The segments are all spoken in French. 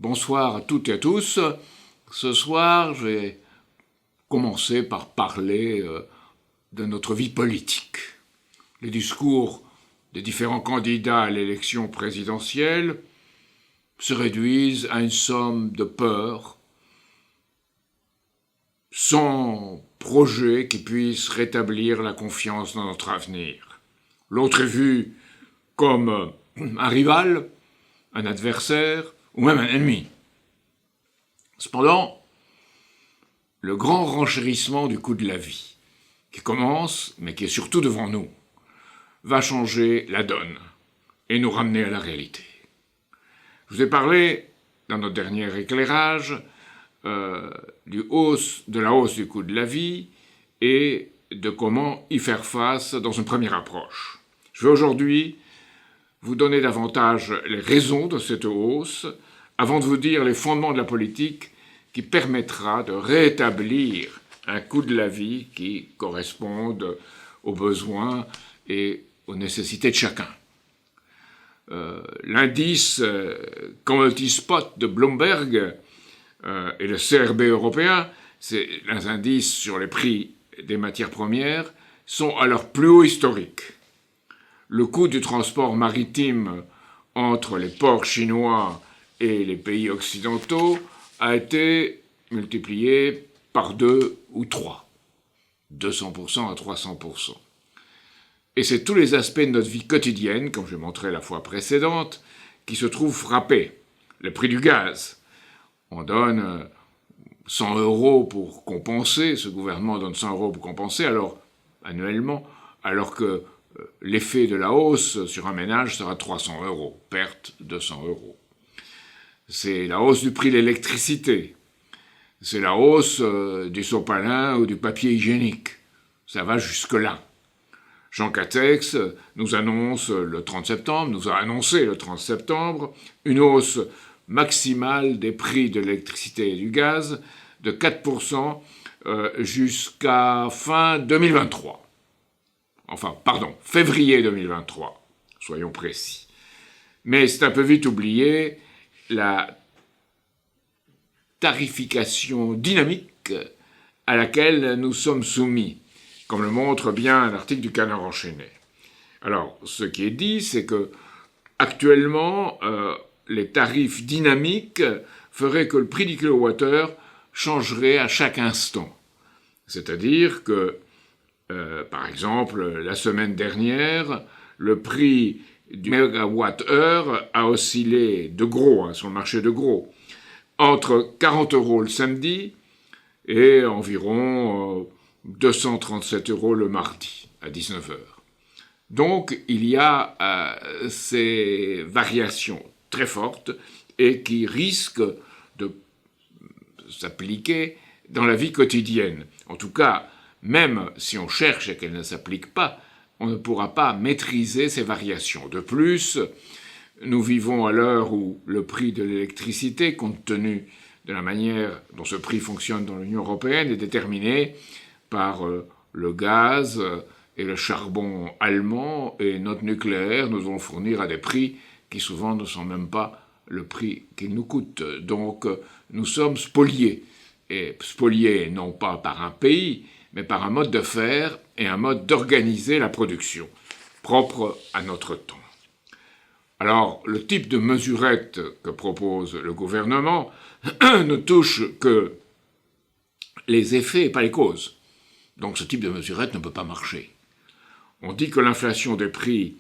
Bonsoir à toutes et à tous. Ce soir, je vais commencer par parler de notre vie politique. Les discours des différents candidats à l'élection présidentielle se réduisent à une somme de peurs, sans projet qui puisse rétablir la confiance dans notre avenir. L'autre est vu comme un rival, un adversaire ou même un ennemi. Cependant, le grand renchérissement du coût de la vie, qui commence, mais qui est surtout devant nous, va changer la donne et nous ramener à la réalité. Je vous ai parlé, dans notre dernier éclairage, de la hausse du coût de la vie et de comment y faire face dans une première approche. Je vais aujourd'hui vous donner davantage les raisons de cette hausse avant de vous dire les fondements de la politique qui permettra de rétablir un coût de la vie qui corresponde aux besoins et aux nécessités de chacun. L'indice Commodity Spot de Bloomberg et le CRB européen, c'est les indices sur les prix des matières premières, sont à leur plus haut historique. Le coût du transport maritime entre les ports chinois et les pays occidentaux a été multiplié par 2 ou 3, 200% à 300%. Et c'est tous les aspects de notre vie quotidienne, comme je l'ai montré la fois précédente, qui se trouvent frappés. Le prix du gaz. On donne 100 € pour compenser, ce gouvernement donne 100 € pour compenser, annuellement, alors que l'effet de la hausse sur un ménage sera 300 €, perte de 100 €. C'est la hausse du prix de l'électricité. C'est la hausse du sopalin ou du papier hygiénique. Ça va jusque-là. Jean Castex nous a annoncé le 30 septembre une hausse maximale des prix de l'électricité et du gaz de 4% jusqu'à fin 2023. Février 2023, soyons précis. Mais c'est un peu vite oublié la tarification dynamique à laquelle nous sommes soumis, comme le montre bien l'article du Canard enchaîné. Alors, ce qui est dit, c'est que actuellement, les tarifs dynamiques feraient que le prix du kilowattheure changerait à chaque instant. C'est-à-dire que, par exemple, la semaine dernière, le prix du mégawatt-heure a oscillé de gros, sur le marché de gros, entre 40 € le samedi et environ 237 € le mardi, à 19 h. Donc, il y a ces variations très fortes et qui risquent de s'appliquer dans la vie quotidienne. En tout cas, même si on cherche et qu'elles ne s'appliquent pas, on ne pourra pas maîtriser ces variations. De plus, nous vivons à l'heure où le prix de l'électricité, compte tenu de la manière dont ce prix fonctionne dans l'Union européenne, est déterminé par le gaz et le charbon allemand et notre nucléaire nous allons fournir à des prix qui souvent ne sont même pas le prix qu'il nous coûte. Donc nous sommes spoliés. Et spoliés non pas par un pays, mais par un mode de faire et un mode d'organiser la production, propre à notre temps. Alors, le type de mesurette que propose le gouvernement ne touche que les effets et pas les causes. Donc ce type de mesurette ne peut pas marcher. On dit que l'inflation des prix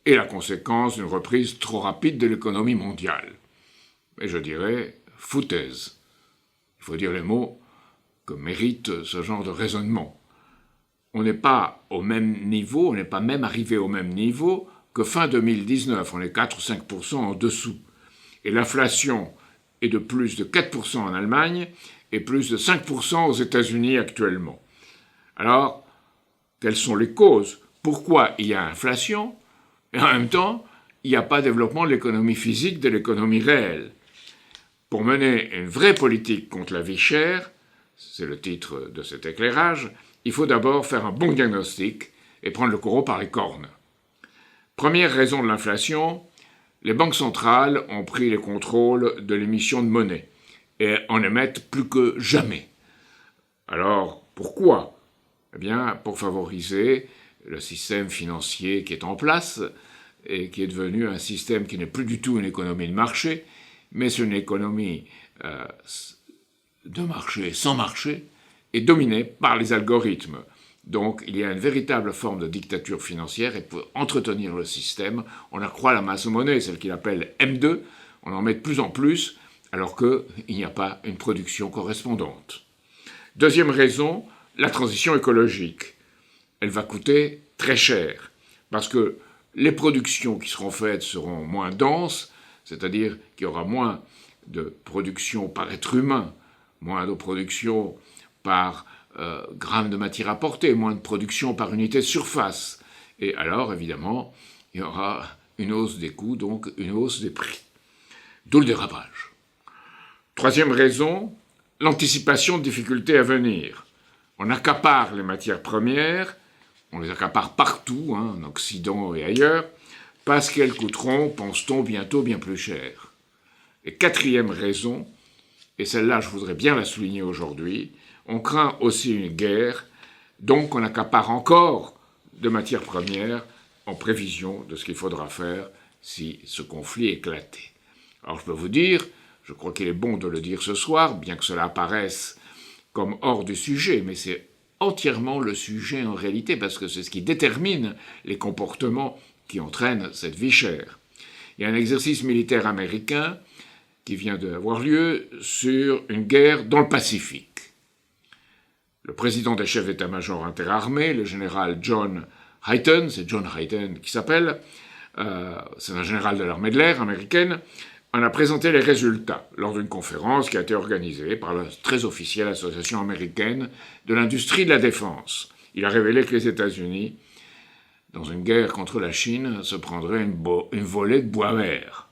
est la conséquence d'une reprise trop rapide de l'économie mondiale. Et je dirais foutaise. Il faut dire les mots que mérite ce genre de raisonnement. On n'est pas au même niveau, on n'est pas même arrivé au même niveau que fin 2019. On est 4 ou 5% en dessous. Et l'inflation est de plus de 4% en Allemagne et plus de 5% aux États-Unis actuellement. Alors, quelles sont les causes? Pourquoi il y a inflation et en même temps, il n'y a pas développement de l'économie physique, de l'économie réelle? Pour mener une vraie politique contre la vie chère, c'est le titre de cet éclairage, il faut d'abord faire un bon diagnostic et prendre le taureau par les cornes. Première raison de l'inflation, les banques centrales ont pris les contrôles de l'émission de monnaie et en émettent plus que jamais. Alors, pourquoi ? Eh bien, pour favoriser le système financier qui est en place et qui est devenu un système qui n'est plus du tout une économie de marché, mais c'est une économie de marché sans marché et dominée par les algorithmes. Donc, il y a une véritable forme de dictature financière et pour entretenir le système, on accroît la masse de monnaie, celle qu'il appelle M2, on en met de plus en plus, alors qu'il n'y a pas une production correspondante. Deuxième raison, la transition écologique. Elle va coûter très cher, parce que les productions qui seront faites seront moins denses, c'est-à-dire qu'il y aura moins de production par être humain, moins de production par grammes de matière apportée, moins de production par unité de surface. Et alors, évidemment, il y aura une hausse des coûts, donc une hausse des prix. D'où le dérapage. Troisième raison, l'anticipation de difficultés à venir. On accapare les matières premières, on les accapare partout, en Occident et ailleurs, parce qu'elles coûteront, pense-t-on, bientôt bien plus cher. Et quatrième raison, et celle-là je voudrais bien la souligner aujourd'hui, on craint aussi une guerre, donc on accapare encore de matières premières en prévision de ce qu'il faudra faire si ce conflit éclatait. Alors je peux vous dire, je crois qu'il est bon de le dire ce soir, bien que cela apparaisse comme hors du sujet, mais c'est entièrement le sujet en réalité, parce que c'est ce qui détermine les comportements qui entraînent cette vie chère. Il y a un exercice militaire américain qui vient d'avoir lieu sur une guerre dans le Pacifique. Le président des chefs d'état-major interarmés, le général John Hyten, c'est John Hyten qui s'appelle, c'est un général de l'armée de l'air américaine, en a présenté les résultats lors d'une conférence qui a été organisée par la très officielle Association américaine de l'industrie de la défense. Il a révélé que les États-Unis, dans une guerre contre la Chine, se prendraient une volée de bois vert.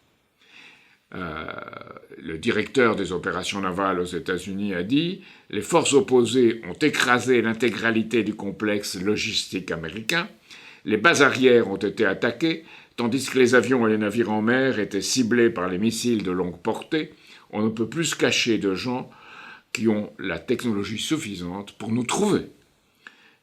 Le directeur des opérations navales aux États-Unis a dit « Les forces opposées ont écrasé l'intégralité du complexe logistique américain, les bases arrières ont été attaquées, tandis que les avions et les navires en mer étaient ciblés par les missiles de longue portée, on ne peut plus se cacher de gens qui ont la technologie suffisante pour nous trouver.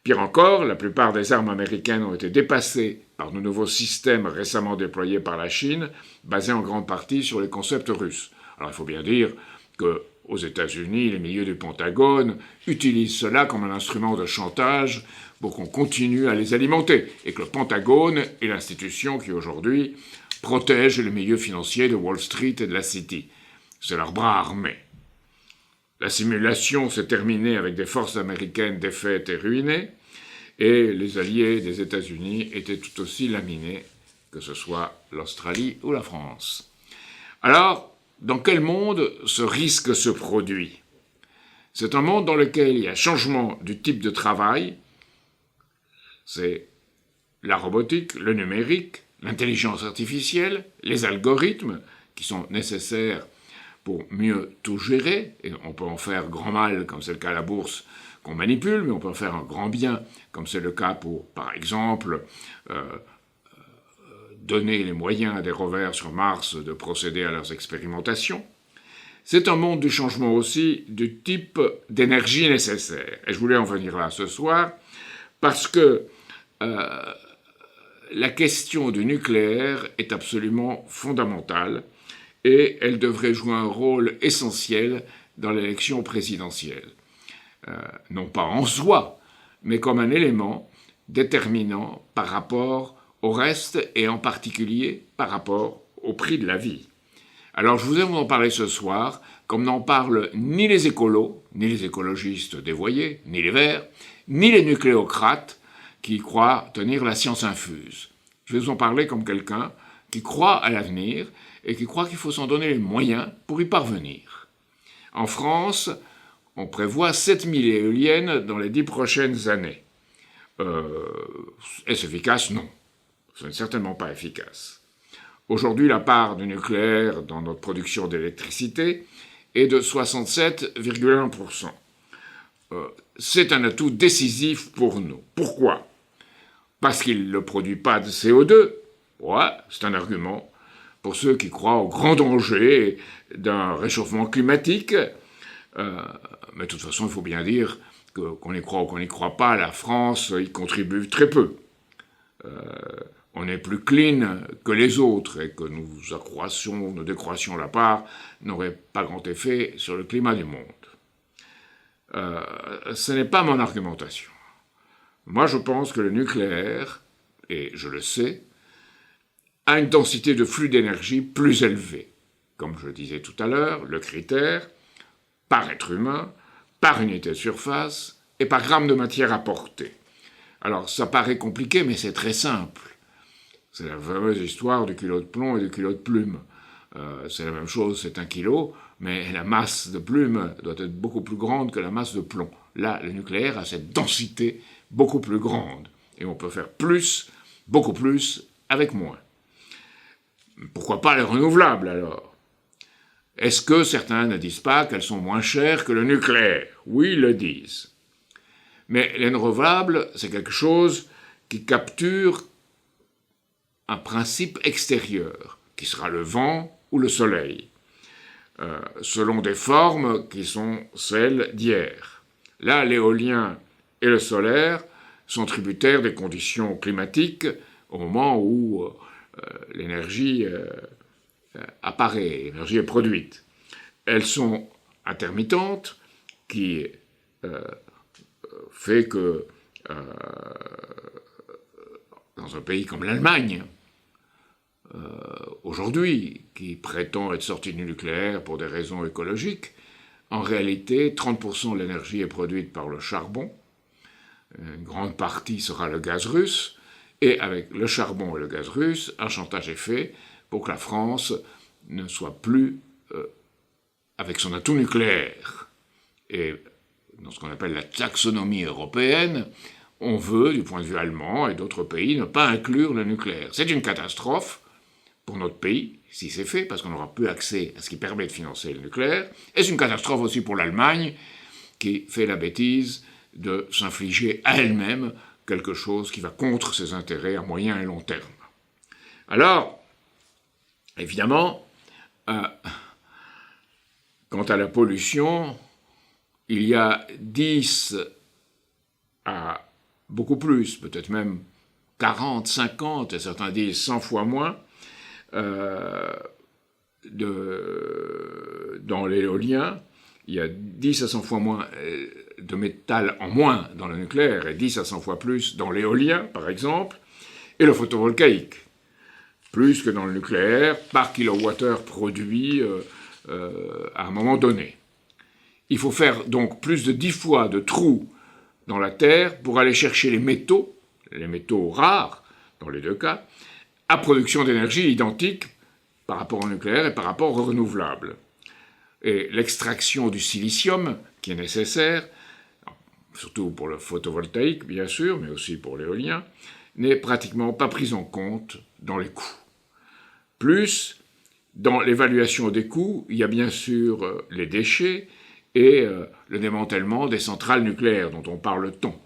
Pire encore, la plupart des armes américaines ont été dépassées par de nouveaux systèmes récemment déployés par la Chine, basés en grande partie sur les concepts russes. Alors il faut bien dire qu'aux États-Unis, les milieux du Pentagone utilisent cela comme un instrument de chantage pour qu'on continue à les alimenter, et que le Pentagone est l'institution qui aujourd'hui protège les milieux financiers de Wall Street et de la City. C'est leur bras armé. La simulation s'est terminée avec des forces américaines défaites et ruinées, et les alliés des États-Unis étaient tout aussi laminés, que ce soit l'Australie ou la France. Alors, dans quel monde ce risque se produit ? C'est un monde dans lequel il y a changement du type de travail, c'est la robotique, le numérique, l'intelligence artificielle, les algorithmes qui sont nécessaires pour mieux tout gérer, et on peut en faire grand mal, comme c'est le cas à la bourse, qu'on manipule, mais on peut en faire un grand bien, comme c'est le cas pour, par exemple, donner les moyens à des rovers sur Mars de procéder à leurs expérimentations. C'est un monde du changement aussi du type d'énergie nécessaire. Et je voulais en venir là ce soir, parce que la question du nucléaire est absolument fondamentale, et elle devrait jouer un rôle essentiel dans l'élection présidentielle. Non pas en soi, mais comme un élément déterminant par rapport au reste, et en particulier par rapport au prix de la vie. Alors je voudrais vous en parler ce soir, comme n'en parlent ni les écolos, ni les écologistes dévoyés, ni les Verts, ni les nucléocrates qui croient tenir la science infuse. Je vais vous en parler comme quelqu'un qui croit à l'avenir et qui croit qu'il faut s'en donner les moyens pour y parvenir. En France, on prévoit 7000 éoliennes dans les 10 prochaines années. Est-ce efficace ? Non. Ce n'est certainement pas efficace. Aujourd'hui, la part du nucléaire dans notre production d'électricité est de 67,1%. C'est un atout décisif pour nous. Pourquoi ? Parce qu'il ne produit pas de CO2. Ouais, c'est un argument. pour ceux qui croient au grand danger d'un réchauffement climatique. Mais de toute façon, il faut bien dire qu'on y croit ou qu'on n'y croit pas, la France y contribue très peu. On est plus clean que les autres, et que nous décroissions la part n'aurait pas grand effet sur le climat du monde. Ce n'est pas mon argumentation. Moi, je pense que le nucléaire, et je le sais, a une densité de flux d'énergie plus élevée. Comme je le disais tout à l'heure, le critère, par être humain, par unité de surface et par gramme de matière apportée. Alors, ça paraît compliqué, mais c'est très simple. C'est la fameuse histoire du kilo de plomb et du kilo de plume. C'est la même chose, c'est 1 kilo, mais la masse de plume doit être beaucoup plus grande que la masse de plomb. Là, le nucléaire a cette densité beaucoup plus grande. Et on peut faire plus, beaucoup plus, avec moins. Pourquoi pas les renouvelables, alors ? Est-ce que certains ne disent pas qu'elles sont moins chères que le nucléaire ? Oui, ils le disent. Mais les renouvelables, c'est quelque chose qui capture un principe extérieur, qui sera le vent ou le soleil, selon des formes qui sont celles d'hier. Là, l'éolien et le solaire sont tributaires des conditions climatiques au moment où l'énergie apparaît, l'énergie est produite. Elles sont intermittentes, qui fait que dans un pays comme l'Allemagne, aujourd'hui, qui prétend être sorti du nucléaire pour des raisons écologiques, en réalité, 30% de l'énergie est produite par le charbon, une grande partie sera le gaz russe, et avec le charbon et le gaz russe, un chantage est fait pour que la France ne soit plus avec son atout nucléaire. Et dans ce qu'on appelle la taxonomie européenne, on veut, du point de vue allemand et d'autres pays, ne pas inclure le nucléaire. C'est une catastrophe pour notre pays, si c'est fait, parce qu'on n'aura plus accès à ce qui permet de financer le nucléaire, et c'est une catastrophe aussi pour l'Allemagne, qui fait la bêtise de s'infliger à elle-même quelque chose qui va contre ses intérêts à moyen et long terme. Alors, évidemment, quant à la pollution, il y a 10 à beaucoup plus, peut-être même 40, 50, et certains disent 100 fois moins, dans l'éolien. Il y a 10 à 100 fois moins de métal en moins dans le nucléaire et 10 à 100 fois plus dans l'éolien, par exemple, et le photovoltaïque. Plus que dans le nucléaire, par kilowattheure produit à un moment donné. Il faut faire donc plus de 10 fois de trous dans la Terre pour aller chercher les métaux rares, dans les deux cas, à production d'énergie identique par rapport au nucléaire et par rapport aux renouvelables. Et l'extraction du silicium, qui est nécessaire, surtout pour le photovoltaïque, bien sûr, mais aussi pour l'éolien, n'est pratiquement pas prise en compte dans les coûts. Plus, dans l'évaluation des coûts, il y a bien sûr les déchets et le démantèlement des centrales nucléaires, dont on parle tant.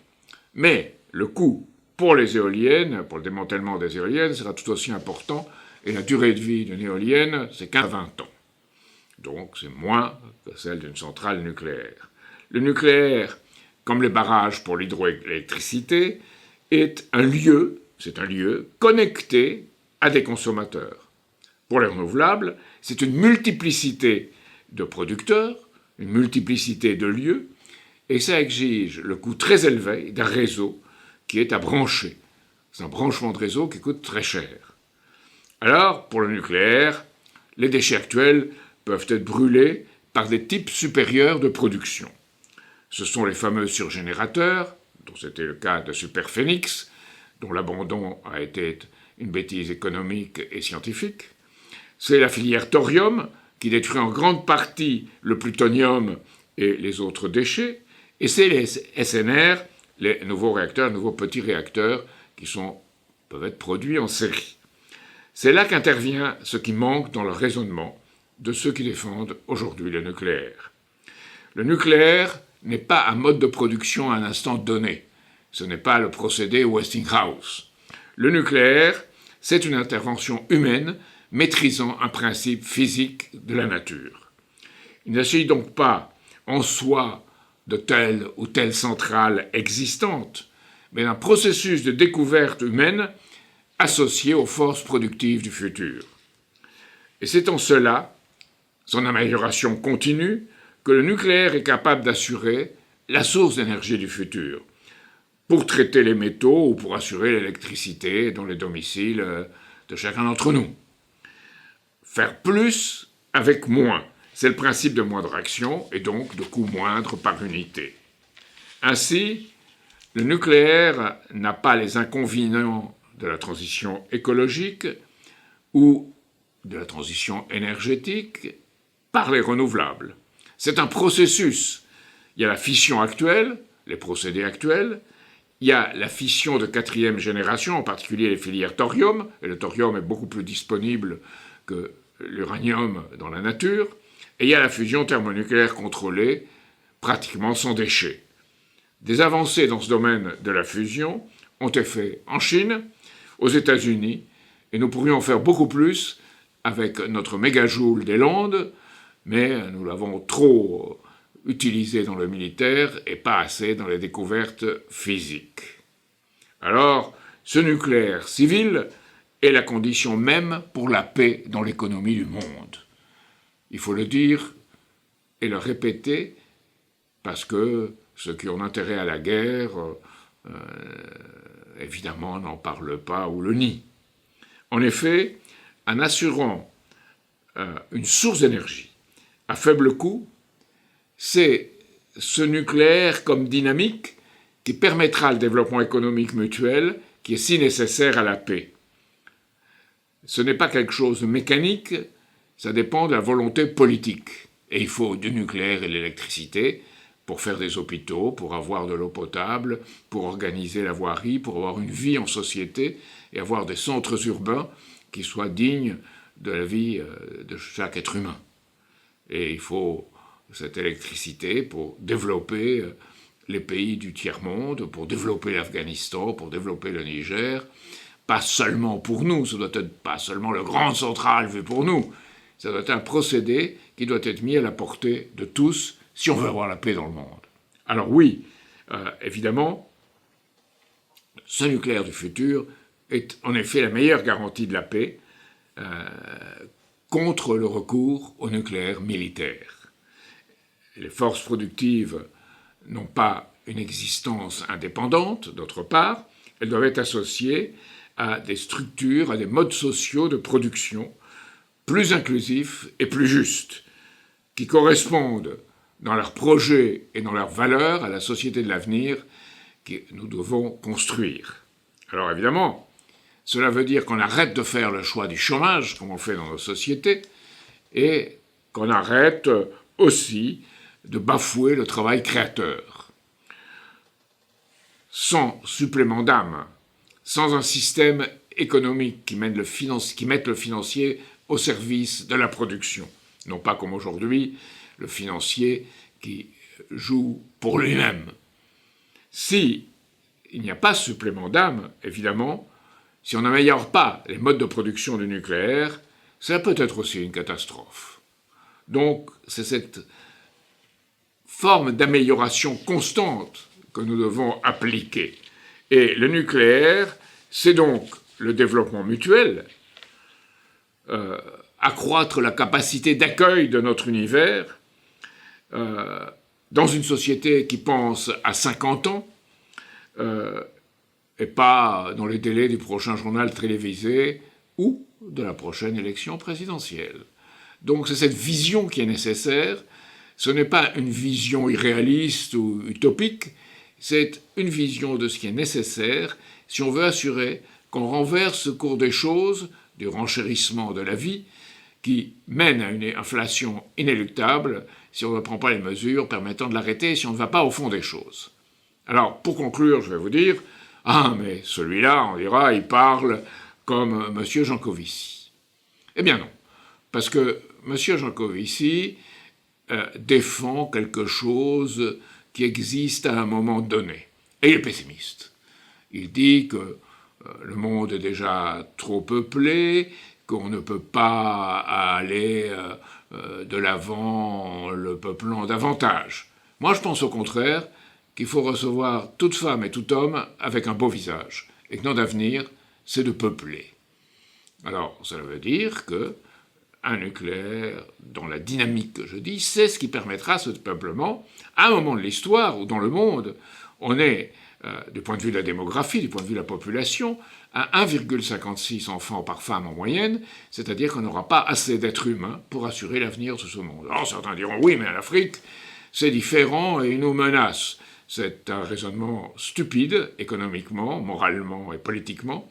Mais le coût pour les éoliennes, pour le démantèlement des éoliennes, sera tout aussi important, et la durée de vie d'une éolienne, c'est 15 à 20 ans. Donc c'est moins que celle d'une centrale nucléaire. Le nucléaire, comme les barrages pour l'hydroélectricité, c'est un lieu connecté à des consommateurs. Pour les renouvelables, c'est une multiplicité de producteurs, une multiplicité de lieux, et ça exige le coût très élevé d'un réseau qui est à brancher. C'est un branchement de réseau qui coûte très cher. Alors, pour le nucléaire, les déchets actuels peuvent être brûlés par des types supérieurs de production. Ce sont les fameux surgénérateurs, dont c'était le cas de Superphénix, dont l'abandon a été une bêtise économique et scientifique. C'est la filière thorium, qui détruit en grande partie le plutonium et les autres déchets. Et c'est les SNR, les nouveaux petits réacteurs, qui peuvent être produits en série. C'est là qu'intervient ce qui manque dans le raisonnement de ceux qui défendent aujourd'hui le nucléaire. Le nucléaire n'est pas un mode de production à un instant donné. Ce n'est pas le procédé Westinghouse. Le nucléaire, c'est une intervention humaine maîtrisant un principe physique de la nature. Il ne s'agit donc pas en soi de telle ou telle centrale existante, mais d'un processus de découverte humaine associé aux forces productives du futur. Et c'est en cela, son amélioration continue, que le nucléaire est capable d'assurer la source d'énergie du futur, pour traiter les métaux ou pour assurer l'électricité dans les domiciles de chacun d'entre nous. Faire plus avec moins, c'est le principe de moindre action et donc de coût moindre par unité. Ainsi, le nucléaire n'a pas les inconvénients de la transition écologique ou de la transition énergétique par les renouvelables. C'est un processus. Il y a la fission actuelle, les procédés actuels, il y a la fission de 4e génération, en particulier les filières thorium, et le thorium est beaucoup plus disponible que l'uranium dans la nature, et il y a la fusion thermonucléaire contrôlée, pratiquement sans déchets. Des avancées dans ce domaine de la fusion ont été faites en Chine, aux États-Unis, et nous pourrions faire beaucoup plus avec notre mégajoule des Landes, mais nous l'avons trop utilisé dans le militaire et pas assez dans les découvertes physiques. Alors, ce nucléaire civil est la condition même pour la paix dans l'économie du monde. Il faut le dire et le répéter, parce que ceux qui ont intérêt à la guerre, évidemment, n'en parlent pas ou le nient. En effet, en assurant une source d'énergie à faible coût, c'est ce nucléaire comme dynamique qui permettra le développement économique mutuel qui est si nécessaire à la paix. Ce n'est pas quelque chose de mécanique, ça dépend de la volonté politique. Et il faut du nucléaire et de l'électricité pour faire des hôpitaux, pour avoir de l'eau potable, pour organiser la voirie, pour avoir une vie en société et avoir des centres urbains qui soient dignes de la vie de chaque être humain. Et il faut cette électricité pour développer les pays du tiers-monde, pour développer l'Afghanistan, pour développer le Niger, pas seulement pour nous, ça doit être pas seulement le grand central vu pour nous, ça doit être un procédé qui doit être mis à la portée de tous si on veut avoir la paix dans le monde. Alors oui, évidemment, ce nucléaire du futur est en effet la meilleure garantie de la paix contre le recours au nucléaire militaire. Les forces productives n'ont pas une existence indépendante, d'autre part, elles doivent être associées à des structures, à des modes sociaux de production plus inclusifs et plus justes, qui correspondent dans leurs projets et dans leurs valeurs à la société de l'avenir que nous devons construire. Alors évidemment, cela veut dire qu'on arrête de faire le choix du chômage, comme on le fait dans nos sociétés, et qu'on arrête aussi de bafouer le travail créateur. Sans supplément d'âme, sans un système économique qui mette le financier au service de la production. Non pas comme aujourd'hui, le financier qui joue pour lui-même. Si il n'y a pas supplément d'âme, évidemment, si on n'améliore pas les modes de production du nucléaire, ça peut être aussi une catastrophe. Donc, c'est cette forme d'amélioration constante que nous devons appliquer. Et le nucléaire, c'est donc le développement mutuel, accroître la capacité d'accueil de notre univers dans une société qui pense à 50 ans et pas dans les délais du prochain journal télévisé ou de la prochaine élection présidentielle. Donc c'est cette vision qui est nécessaire. Ce n'est pas une vision irréaliste ou utopique, c'est une vision de ce qui est nécessaire si on veut assurer qu'on renverse ce cours des choses, du renchérissement de la vie, qui mène à une inflation inéluctable si on ne prend pas les mesures permettant de l'arrêter, si on ne va pas au fond des choses. Alors, pour conclure, je vais vous dire, mais celui-là, on dira, il parle comme M. Jancovici. Eh bien non, parce que M. Jancovici défend quelque chose qui existe à un moment donné. Et il est pessimiste. Il dit que le monde est déjà trop peuplé, qu'on ne peut pas aller de l'avant en le peuplant davantage. Moi, je pense au contraire qu'il faut recevoir toute femme et tout homme avec un beau visage, et que notre avenir, c'est de peupler. Alors, cela veut dire que un nucléaire, dans la dynamique que je dis, c'est ce qui permettra ce peuplement à un moment de l'histoire où, dans le monde, on est, du point de vue de la démographie, du point de vue de la population, à 1,56 enfants par femme en moyenne, c'est-à-dire qu'on n'aura pas assez d'êtres humains pour assurer l'avenir de ce monde. Alors certains diront, oui, mais en Afrique, c'est différent et ils nous menacent. C'est un raisonnement stupide, économiquement, moralement et politiquement,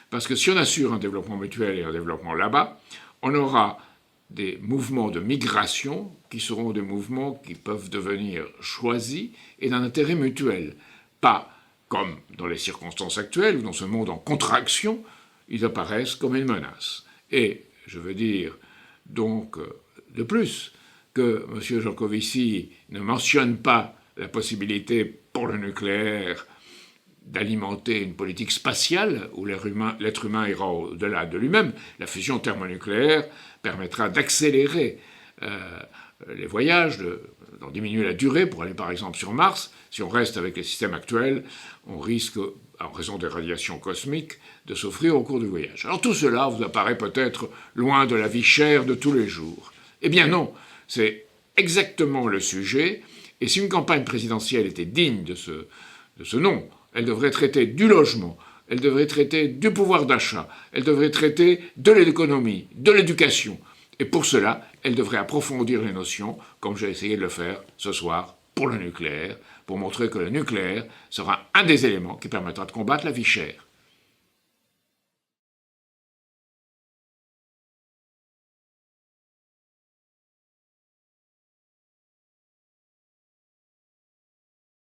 parce que si on assure un développement mutuel et un développement là-bas, on aura des mouvements de migration qui seront des mouvements qui peuvent devenir choisis et d'un intérêt mutuel. Pas comme dans les circonstances actuelles, ou dans ce monde en contraction, ils apparaissent comme une menace. Et je veux dire donc de plus que M. Jancovici ne mentionne pas la possibilité pour le nucléaire d'alimenter une politique spatiale où l'être humain ira au-delà de lui-même. La fusion thermonucléaire permettra d'accélérer les voyages, d'en diminuer la durée pour aller par exemple sur Mars. Si on reste avec les systèmes actuels, on risque, en raison des radiations cosmiques, de souffrir au cours du voyage. Alors tout cela vous apparaît peut-être loin de la vie chère de tous les jours. Eh bien non, c'est exactement le sujet, et si une campagne présidentielle était digne de ce nom, elle devrait traiter du logement, elle devrait traiter du pouvoir d'achat, elle devrait traiter de l'économie, de l'éducation. Et pour cela, elle devrait approfondir les notions, comme j'ai essayé de le faire ce soir pour le nucléaire, pour montrer que le nucléaire sera un des éléments qui permettra de combattre la vie chère.